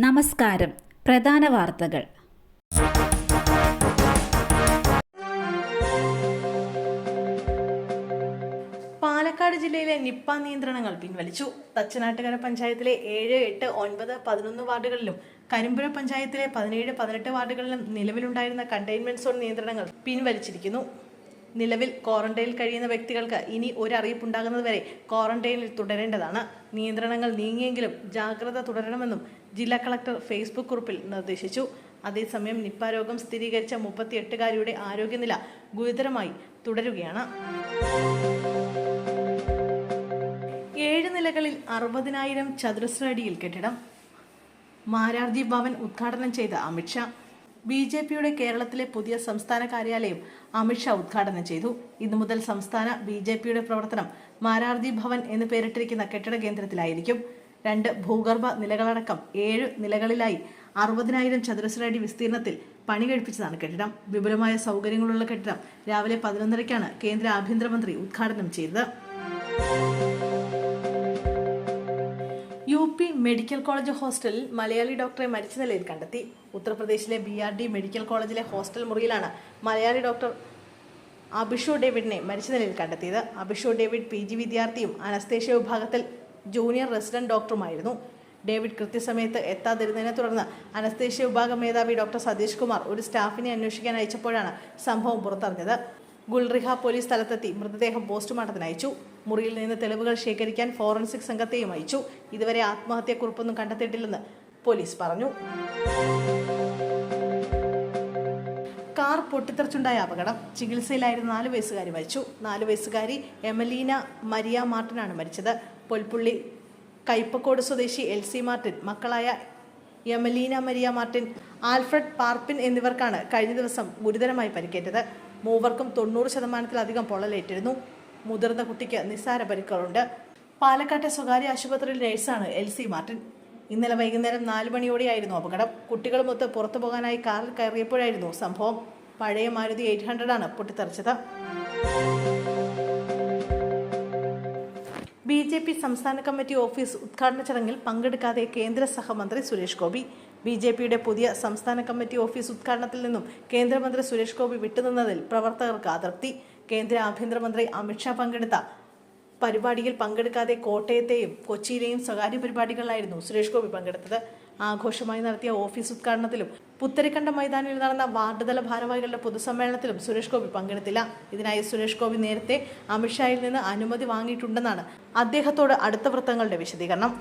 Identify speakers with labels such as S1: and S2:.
S1: നമസ്കാരം. പ്രധാന വാർത്തകൾ.
S2: പാലക്കാട് ജില്ലയിലെ നിപ്പ നിയന്ത്രണങ്ങൾ പിൻവലിച്ചു. തച്ചനാട്ടുകര പഞ്ചായത്തിലെ 7, 8, 9, 11 വാർഡുകളിലും കരിമ്പുഴ പഞ്ചായത്തിലെ 17, 18 വാർഡുകളിലും നിലവിലുണ്ടായിരുന്ന കണ്ടെയ്ൻമെന്റ് സോൺ നിയന്ത്രണങ്ങൾ പിൻവലിച്ചിരിക്കുന്നു. നിലവിൽ ക്വാറന്റൈനിൽ കഴിയുന്ന വ്യക്തികൾക്ക് ഇനി ഒരു അറിയിപ്പുണ്ടാകുന്നതുവരെ ക്വാറന്റൈനിൽ തുടരേണ്ടതാണ്. നിയന്ത്രണങ്ങൾ നീങ്ങിയെങ്കിലും ജാഗ്രത തുടരണമെന്നും ജില്ലാ കളക്ടർ ഫേസ്ബുക്ക് കുറിപ്പിൽ നിർദ്ദേശിച്ചു. അതേസമയം നിപ്പ രോഗം സ്ഥിരീകരിച്ച 38-കാരിയുടെ ആരോഗ്യനില ഗുരുതരമായി തുടരുകയാണ്. 7 നിലകളിൽ 60,000 ചതുരശ്ര അടിയിൽ കെട്ടിടം. മാരാർജി ഭവൻ ഉദ്ഘാടനം ചെയ്ത അമിത്ഷാ. BJPയുടെ കേരളത്തിലെ പുതിയ സംസ്ഥാന കാര്യാലയം അമിത്ഷാ ഉദ്ഘാടനം ചെയ്തു. ഇന്നു മുതൽ സംസ്ഥാന BJPയുടെ പ്രവർത്തനം മാരാർജി ഭവൻ എന്ന് പേരിട്ടിരിക്കുന്ന കെട്ടിട കേന്ദ്രത്തിലായിരിക്കും. 2 ഭൂഗർഭ നിലകളടക്കം 7 നിലകളിലായി 60,000 ചതുരശ്ര അടി വിസ്തീർണത്തിൽ പണി കഴിപ്പിച്ചതാണ് കെട്ടിടം. വിപുലമായ സൗകര്യങ്ങളുള്ള കെട്ടിടം രാവിലെ 11:30-ക്കാണ് കേന്ദ്ര ആഭ്യന്തരമന്ത്രി ഉദ്ഘാടനം ചെയ്തത്. UP മെഡിക്കൽ കോളേജ് ഹോസ്റ്റലിൽ മലയാളി ഡോക്ടറെ മരിച്ച നിലയിൽ കണ്ടെത്തി. ഉത്തർപ്രദേശിലെ BRD മെഡിക്കൽ കോളേജിലെ ഹോസ്റ്റൽ മുറിയിലാണ് മലയാളി ഡോക്ടർ അഭിഷോ ഡേവിഡിനെ മരിച്ച നിലയിൽ കണ്ടെത്തിയത്. അഭിഷോ ഡേവിഡ് PG വിദ്യാർത്ഥിയും അനസ്തേഷ്യ വിഭാഗത്തിൽ ജൂനിയർ റെസിഡന്റ് ഡോക്ടറുമായിരുന്നു. ഡേവിഡ് കൃത്യസമയത്ത് എത്താതിരുന്നതിനെ തുടർന്ന് അനസ്തേഷ്യ വിഭാഗം മേധാവി ഡോക്ടർ സതീഷ് കുമാർ ഒരു സ്റ്റാഫിനെ അന്വേഷിക്കാൻ അയച്ചപ്പോഴാണ് സംഭവം പുറത്തറിഞ്ഞത്. ഗുൽറിഹ പോലീസ് സ്ഥലത്തെത്തി മൃതദേഹം പോസ്റ്റ്മോർട്ടത്തിന് അയച്ചു. മുറിയിൽ നിന്ന് തെളിവുകൾ ശേഖരിക്കാൻ ഫോറൻസിക് സംഘത്തെയും അയച്ചു. ഇതുവരെ ആത്മഹത്യക്കുറിപ്പൊന്നും കണ്ടെത്തിയിട്ടില്ലെന്ന് പോലീസ് പറഞ്ഞു. കാർ പൊട്ടിത്തെറിച്ചുണ്ടായ അപകടം. ചികിത്സയിലായിരുന്ന 4 വയസ്സുകാരി മരിച്ചു. 4 വയസ്സുകാരി എമലീന മരിയ മാർട്ടിനാണ് മരിച്ചത്. പൊൽപ്പുള്ളി കൈപ്പക്കോട് സ്വദേശി LC മാർട്ടിൻ, മക്കളായ എമലീന മരിയ മാർട്ടിൻ, ആൽഫ്രഡ് പാർപ്പിൻ എന്നിവർക്കാണ് കഴിഞ്ഞ ദിവസം ഗുരുതരമായി പരിക്കേറ്റത്. മൂവർക്കും 90%-ലധികം പൊള്ളലേറ്റിരുന്നു. മുതിർന്ന കുട്ടിക്ക് നിസ്സാര പരിക്കുകളുണ്ട്. പാലക്കാട്ടെ സ്വകാര്യ ആശുപത്രിയിൽ നഴ്സാണ് LC മാർട്ടിൻ. ഇന്നലെ വൈകുന്നേരം 4 മണിയോടെയായിരുന്നു അപകടം. കുട്ടികളുമൊത്ത് പുറത്തു പോകാനായി കാറിൽ കയറിയപ്പോഴായിരുന്നു സംഭവം. പഴയ മാരുതി 800 പൊട്ടിത്തെറിച്ചത്. BJP സംസ്ഥാന കമ്മിറ്റി ഓഫീസ് ഉദ്ഘാടന ചടങ്ങിൽ പങ്കെടുക്കാതെ കേന്ദ്ര സഹമന്ത്രി സുരേഷ് ഗോപി. BJPയുടെ പുതിയ സംസ്ഥാന കമ്മിറ്റി ഓഫീസ് ഉദ്ഘാടനത്തിൽ നിന്നും കേന്ദ്രമന്ത്രി സുരേഷ് ഗോപി വിട്ടുനിന്നതിൽ പ്രവർത്തകർക്ക് അതൃപ്തി. കേന്ദ്ര ആഭ്യന്തരമന്ത്രി അമിത്ഷാ പങ്കെടുത്ത പരിപാടിയിൽ പങ്കെടുക്കാതെ കോട്ടയത്തെയും കൊച്ചിയിലെയും സ്വകാര്യ പരിപാടികളിലായിരുന്നു സുരേഷ് ഗോപി പങ്കെടുത്തത്. ആഘോഷമായി നടത്തിയ ഓഫീസ് ഉദ്ഘാടനത്തിലും പുത്തരിക്കണ്ട മൈതാനിൽ നടന്ന വാർഡ് തല ഭാരവാഹികളുടെ പൊതുസമ്മേളനത്തിലും സുരേഷ് ഗോപി പങ്കെടുത്തില്ല. ഇതിനായി സുരേഷ് ഗോപി നേരത്തെ അമിത്ഷായിൽ നിന്ന് അനുമതി വാങ്ങിയിട്ടുണ്ടെന്നാണ് അദ്ദേഹത്തോട് അടുത്ത വൃത്തങ്ങളുടെ വിശദീകരണം.